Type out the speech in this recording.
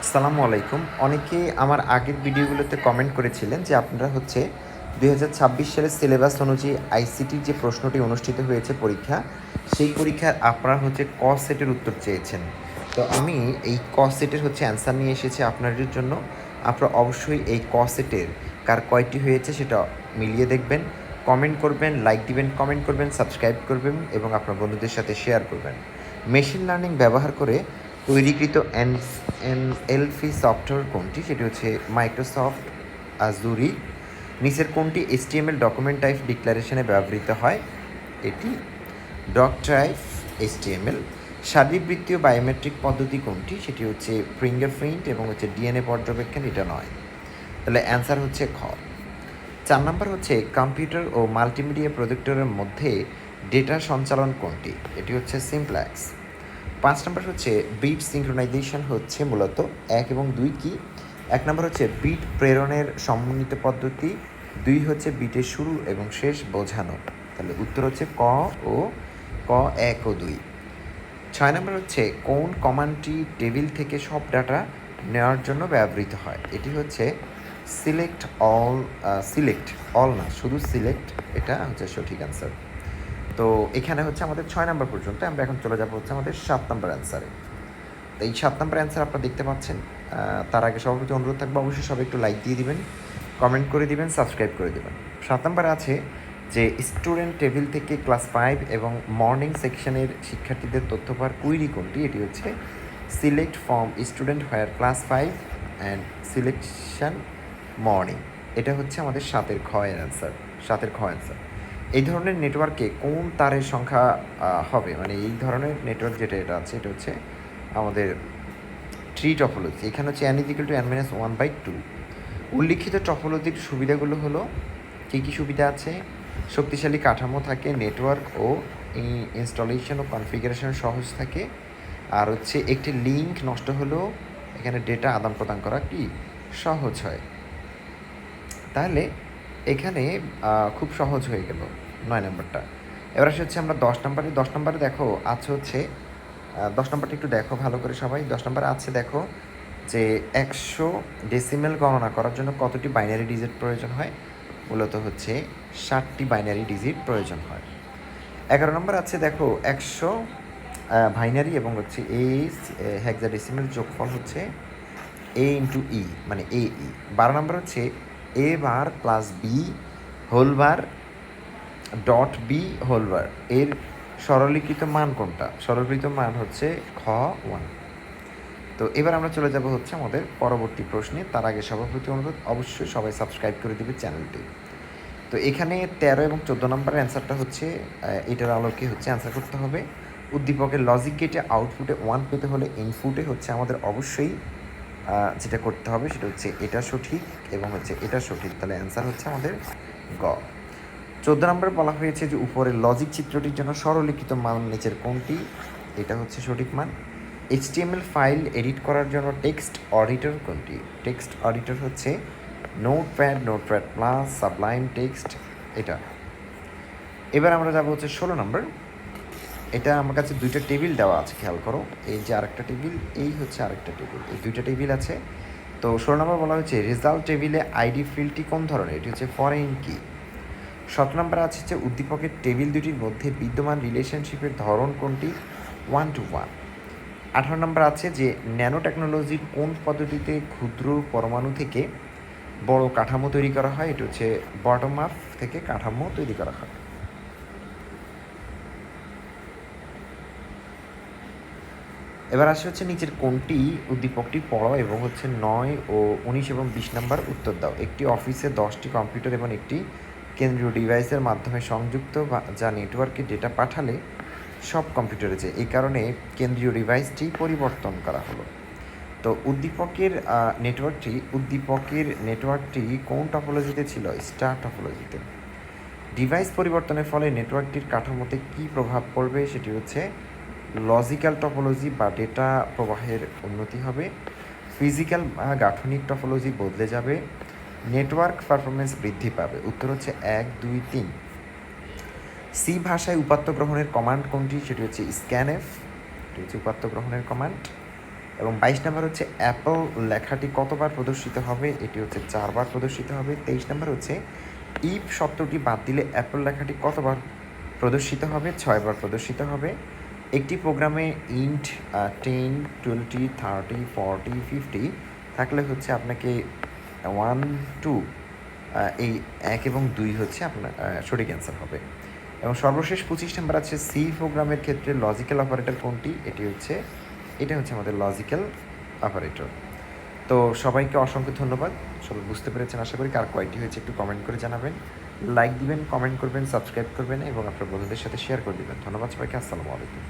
আসসালামু আলাইকুম। অনেকেই আমার আগের ভিডিওগুলোতে কমেন্ট করেছিলেন যে আপনারা হচ্ছে ২০২৬ সালের সিলেবাস অনুযায়ী আইসিটির যে প্রশ্নটি অনুষ্ঠিত হয়েছে পরীক্ষা, সেই পরীক্ষার আপনারা হচ্ছে ক সেটের উত্তর চেয়েছেন। তো আমি এই ক সেটের হচ্ছে অ্যান্সার নিয়ে এসেছি আপনাদের জন্য। আপনারা অবশ্যই এই ক সেটের কার কয়টি হয়েছে সেটা মিলিয়ে দেখবেন, কমেন্ট করবেন, লাইক দিবেন, কমেন্ট করবেন, সাবস্ক্রাইব করবেন এবং আপনার বন্ধুদের সাথে শেয়ার করবেন। মেশিন লার্নিং ব্যবহার করে তৈরিকৃত এনএলপি সফটওয়্যার কোনটি? সেটি হচ্ছে মাইক্রোসফট আজুরি। নিচের কোনটি এইচটিএমএল ডকুমেন্ট টাইপ ডিক্লারেশনে ব্যবহৃত হয়? এটি ডক টাইপ এইচটিএমএল। শারীরবৃত্তীয় বায়োমেট্রিক পদ্ধতি কোনটি? সেটি হচ্ছে ফিঙ্গারপ্রিন্ট এবং হচ্ছে ডিএনএ পর্যবেক্ষণ, এটা নয়। তাহলে অ্যান্সার হচ্ছে খ। 4 নম্বর হচ্ছে কম্পিউটার ও মাল্টিমিডিয়া প্রজেক্টরের মধ্যে ডেটা সঞ্চালন কোনটি? এটি হচ্ছে সিমপ্লেক্স। 5 নম্বর হচ্ছে বিট সিঙ্ক্রোনাইজেশন হচ্ছে মূলত 1 এবং 2 কি? 1 নম্বর হচ্ছে বিট প্রেরণের সমন্বিত পদ্ধতি, 2 হচ্ছে বিটের শুরু এবং শেষ বোঝানো। তাহলে উত্তর হচ্ছে ও ক 1 ও 2। 6 নম্বর হচ্ছে কোন কমান্ডটি টেবিল থেকে সব ডাটা নেওয়ার জন্য ব্যবহৃত হয়? এটি হচ্ছে সিলেক্ট অল। সিলেক্ট অল না, শুধু সিলেক্ট, এটা হচ্ছে সঠিক অ্যান্সার। তো এখানে হচ্ছে আমাদের 6 নাম্বার পর্যন্ত। আমরা এখন চলে যাবো হচ্ছে আমাদের 7 নাম্বার অ্যান্সারে। তো এই 7 নাম্বার অ্যান্সার আপনারা দেখতে পাচ্ছেন। তার আগে সবার প্রতি অনুরোধ থাকবে অবশ্যই সবাই একটু লাইক দিয়ে দিবেন, কমেন্ট করে দিবেন, সাবস্ক্রাইব করে দেবেন। 7 নাম্বারে আছে যে স্টুডেন্ট টেবিল থেকে ক্লাস 5 এবং মর্নিং সেকশনের শিক্ষার্থীদের তথ্য পাওয়ার কুইরি কোনটি? এটি হচ্ছে select from student where class 5 and selection morning. এটা হচ্ছে আমাদের 7-এর খ এর অ্যান্সার। 7-এর খ অ্যান্সার। এই ধরনের নেটওয়ার্কে কোন তারের সংখ্যা হবে? মানে এই ধরনের নেটওয়ার্ক যেটা এটা আছে, এটা হচ্ছে আমাদের ট্রি টপোলজি। এখানে হচ্ছে n = n-1/2। উল্লিখিত টপোলজির সুবিধাগুলো হলো, কী কী সুবিধা আছে? শক্তিশালী কাঠামো থাকে, নেটওয়ার্ক ও ইনস্টলেশন ও কনফিগারেশন সহজ থাকে, আর হচ্ছে একটি লিঙ্ক নষ্ট হলেও এখানে ডেটা আদান প্রদান করা কি সহজ হয়। তাহলে এখানে খুব সহজ হয়ে গেল 9 নাম্বারটা। এবার আসে হচ্ছে আমরা 10 নাম্বারে। 10 নাম্বারে দেখো আছে হচ্ছে 10 নাম্বারটা একটু দেখো ভালো করে সবাই। 10 নাম্বারে আছে দেখো যে 100 ডেসিমেল গণনা করার জন্য কতটি বাইনারি ডিজিট প্রয়োজন হয়? মূলত হচ্ছে 60টি বাইনারি ডিজিট প্রয়োজন হয়। 11 নম্বর আছে দেখো 100 বাইনারি এবং হচ্ছে হেক্সাডেসিমেল যোগফল হচ্ছে a × e, মানে AE। 12 নম্বর হচ্ছে a bar plus b whole bar dot b whole bar এর সরলীকৃত মান কোনটা? সরলীকৃত মান হচ্ছে খ1। তো এবার আমরা চলে যাব হচ্ছে আমাদের পরবর্তী প্রশ্নে। তার আগে সবার প্রতি অনুরোধ অবশ্যই সবাই সাবস্ক্রাইব করে দিবে চ্যানেলটি। তো এখানে 13 এবং 14 নম্বরের অ্যান্সারটা হচ্ছে এটার আলোকে হচ্ছে অ্যান্সার করতে হবে। উদ্দীপকের লজিক গেটে আউটপুটে 1 পেতে হলে ইনপুটে হচ্ছে আমাদের অবশ্যই যেটা করতে হবে সেটা হচ্ছে এটা সঠিক এবং হচ্ছে এটা সঠিক। তাহলে অ্যান্সার হচ্ছে আমাদের গ। 14 নম্বরে বলা হয়েছে যে উপরের লজিক চিত্রটির জন্য সরলীকৃত মান নিচের কোনটি? এটা হচ্ছে সঠিক মান। HTML ফাইল এডিট করার জন্য টেক্সট অডিটর কোনটি? টেক্সট অডিটর হচ্ছে নোটপ্যাড প্লাস, সাবলাইম টেক্সট, এটা। এবার আমরা যাবো হচ্ছে 16 নম্বর। এটা আমার কাছে 2টা টেবিল দেওয়া আছে, খেয়াল করো। এই যে আরেকটা টেবিল, এই হচ্ছে আরেকটা টেবিল, এই 2টা টেবিল আছে। তো 16 নম্বর বলা হচ্ছে রেজাল্ট টেবিলে আইডি ফিল্ডটি কোন ধরনের? এটি হচ্ছে ফরেন কি। 17 নম্বর আছে যে উদ্দীপকের টেবিল দুটির মধ্যে বিদ্যমান রিলেশনশিপের ধরন কোনটি? 1 to 1। 18 নম্বর আছে যে ন্যানো টেকনোলজির কোন পদ্ধতিতে ক্ষুদ্র পরমাণু থেকে বড় কাঠামো তৈরি করা হয়? এটা হচ্ছে বটম আপ থেকে কাঠামো তৈরি করা হয়। এবার আসে হচ্ছে নিচের কোনটি উদ্দীপকটি পড়ো এবং হচ্ছে 9 ও 19 এবং 20 নাম্বার উত্তর দাও। একটি অফিসে 10টি কম্পিউটার এবং একটি কেন্দ্রীয় ডিভাইসের মাধ্যমে সংযুক্ত যা নেটওয়ার্কে ডেটা পাঠালে সব কম্পিউটারে যায়। এই কারণে কেন্দ্রীয় ডিভাইসটি পরিবর্তন করা হলো। তো উদ্দীপকের নেটওয়ার্কটি কোন টপোলজিতে ছিল? স্টার টপোলজিতে। ডিভাইস পরিবর্তনের ফলে নেটওয়ার্কটির কাঠামোতে কী প্রভাব পড়বে? সেটি হচ্ছে লজিক্যাল টপোলজি বা ডেটা প্রবাহের উন্নতি হবে। ফিজিক্যাল বা গাঠনিক টপোলজি বদলে যাবে। নেটওয়ার্ক পারফরমেন্স বৃদ্ধি পাবে। উত্তর হচ্ছে 1, 2, 3। সি ভাষায় উপাত্ত গ্রহণের কমান্ড কোনটি? সেটি হচ্ছে স্ক্যানএফ, এটি হচ্ছে উপাত্ত গ্রহণের কমান্ড। এবং 22 নাম্বার হচ্ছে অ্যাপল লেখাটি কতবার প্রদর্শিত হবে, এটি হচ্ছে 4 বার প্রদর্শিত হবে। 23 নাম্বার হচ্ছে ইফ শব্দটি বাদ দিলে অ্যাপল লেখাটি কতবার প্রদর্শিত হবে, 6 বার প্রদর্শিত হবে। একটি প্রোগ্রামে ইন্ট 10, 20, 30, 40, 50 থাকলে হচ্ছে আপনাকে 1, 2 এই 1 এবং 2 হচ্ছে আপনার সঠিক অ্যান্সার হবে। এবং সর্বশেষ 25 নাম্বার আছে সি প্রোগ্রামের ক্ষেত্রে লজিক্যাল অপারেটর কোনটি, এটা হচ্ছে আমাদের লজিক্যাল অপারেটর। তো সবাইকে অসংখ্য ধন্যবাদ, সবাই বুঝতে পেরেছেন আশা করি। কার কয়টি হয়েছে একটু কমেন্ট করে জানাবেন, লাইক দিবেন, কমেন্ট করবেন, সাবস্ক্রাইব করবেন এবং আপনার বন্ধুদের সাথে শেয়ার করে দিবেন। ধন্যবাদ সবাইকে, আসসালামু আলাইকুম।